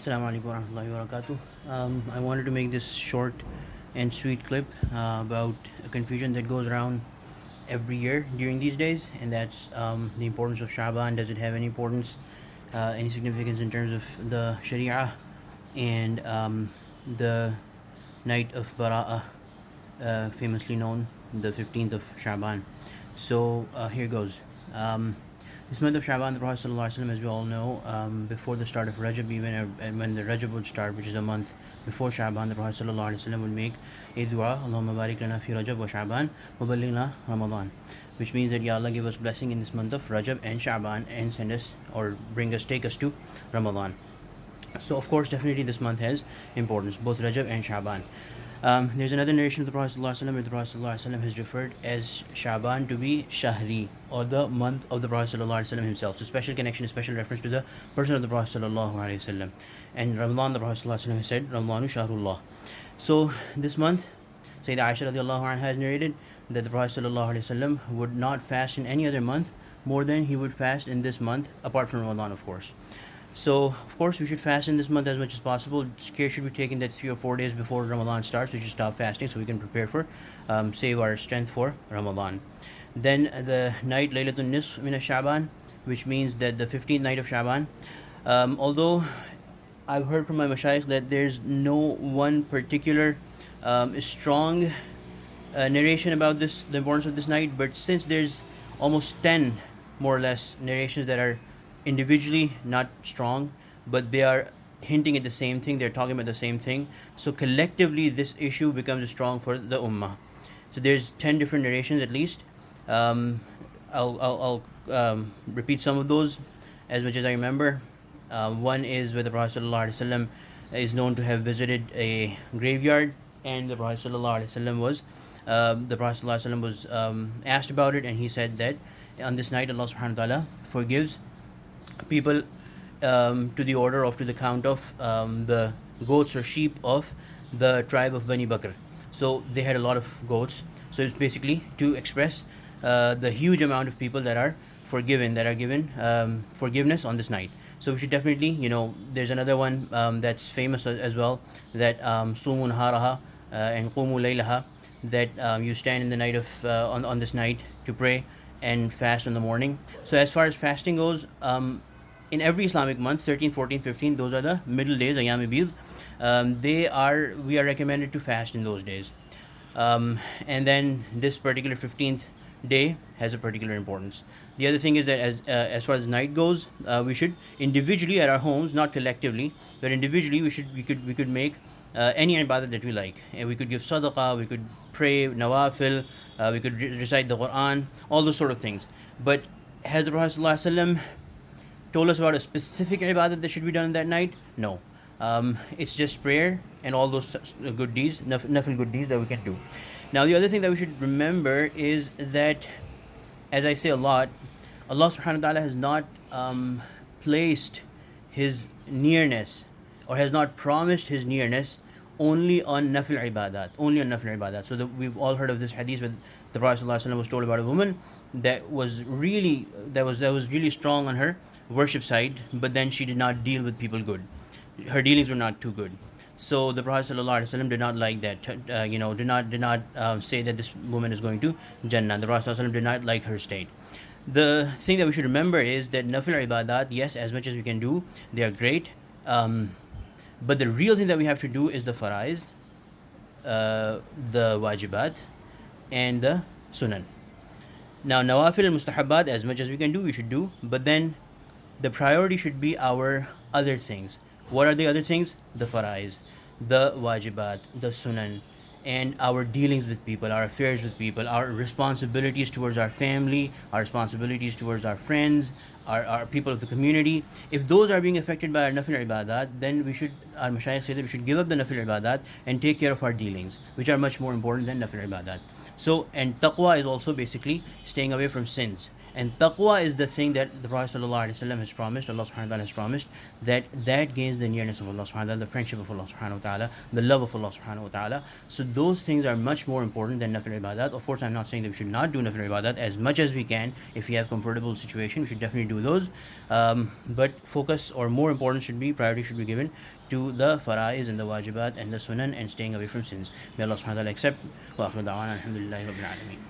Assalamu alaikum warahmatullahi wabarakatuh. I wanted to make this short and sweet clip about a confusion that goes around every year during these days, and that's the importance of Sha'ban. Does it have any importance, any significance in terms of the Sharia and the night of Bara'ah, famously known the 15th of Sha'ban? So here goes. This month of Sha'ban, the Prophet ﷺ, as we all know, before the start of Rajab, even and when the Rajab would start, which is a month before Sha'ban, the Prophet ﷺ would make a dua, Allahumma barik lana fi Rajab wa Sha'ban wa ballighna Ramadan, which means that Ya Allah, give us blessing in this month of Rajab and Sha'ban and send us or take us to Ramadan. So of course, definitely this month has importance, both Rajab and Sha'ban. There's another narration of the Prophet ﷺ where the Prophet ﷺ has referred as Sha'ban to be Shahri, or the month of the Prophet ﷺ himself. So special connection, a special reference to the person of the Prophet ﷺ. And Ramadan, the Prophet ﷺ has said, Ramadanu Shahrullah. So this month, Sayyidah Aisha radiallahu anha has narrated that the Prophet ﷺ would not fast in any other month more than he would fast in this month, apart from Ramadan, of course. So, of course, we should fast in this month as much as possible. Care should be taken that 3 or 4 days before Ramadan starts, we should stop fasting so we can prepare for, save our strength for Ramadan. Then the night Laylatul Nisf min Sha'ban, which means that the 15th night of Sha'ban. Although I've heard from my mashayikh that there's no one particular strong narration about this, the importance of this night, but since there's almost 10 more or less narrations that are individually not strong, but they are hinting at the same thing, they're talking about the same thing, so collectively this issue becomes strong for the ummah. So there's 10 different narrations at least. I'll repeat some of those as much as I remember. One is where the Prophet ﷺ is known to have visited a graveyard, and the Prophet ﷺ was asked about it, and he said that on this night Allah subhanahu wa ta'ala forgives people to the order of, to the count of the goats or sheep of the tribe of Bani Bakr. So they had a lot of goats. So it's basically to express the huge amount of people that are forgiven, that are given forgiveness on this night. So we should definitely, there's another one that's famous as well, that Sumun Haraha and Qumu Laylaha, that you stand in the night of on this night to pray and fast in the morning. So as far as fasting goes, in every Islamic month, 13, 14, 15, those are the middle days, Ayam Bid. We are recommended to fast in those days. And then this particular 15th day has a particular importance. The other thing is that as far as night goes, we should individually at our homes, not collectively, but individually we could make any ibadah that we like, and we could give sadaqah, we could pray nawafil, we could recite the Quran, all those sort of things. But has the Prophet ﷺ told us about a specific ibadah that should be done that night? No. It's just prayer and all those good deeds, nafil good deeds that we can do. Now the other thing that we should remember is that, as I say a lot, Allah subhanahu wa ta'ala has not placed His nearness, or has not promised His nearness only on nafil ibadat, So we've all heard of this hadith where the Prophet ﷺ was told about a woman that was really strong on her worship side, but then she did not deal with people good. Her dealings were not too good. So the Prophet ﷺ did not like that. Did not say that this woman is going to Jannah. The Prophet ﷺ did not like her state. The thing that we should remember is that nafil ibadat, yes, as much as we can do, they are great. But the real thing that we have to do is the faraiz, the wajibat, and the sunan. Now, nawafil and mustahabat, as much as we can do, we should do. But then the priority should be our other things. What are the other things? The faraiz, the wajibat, the sunan, and our dealings with people, our affairs with people, our responsibilities towards our family, our responsibilities towards our friends, our people of the community. If those are being affected by our nafil ibadat, then our mashayikh say that we should give up the nafil ibadat and take care of our dealings, which are much more important than nafil ibadat. So, and taqwa is also basically staying away from sins. And taqwa is the thing that the Prophet ﷺ has promised, Allah subhanahu wa ta'ala has promised, that gains the nearness of Allah subhanahu wa ta'ala, the friendship of Allah subhanahu wa ta'ala, the love of Allah subhanahu wa ta'ala. So those things are much more important than nafil ibadat. Of course, I'm not saying that we should not do nafil ibadat as much as we can. If we have comfortable situation, we should definitely do those. But focus, or more important, priority should be given to the fara'is and the wajibat and the sunan, and staying away from sins. May Allah subhanahu wa ta'ala accept. Wa akhiru da'wana alhamdulillahi rabbil alameen.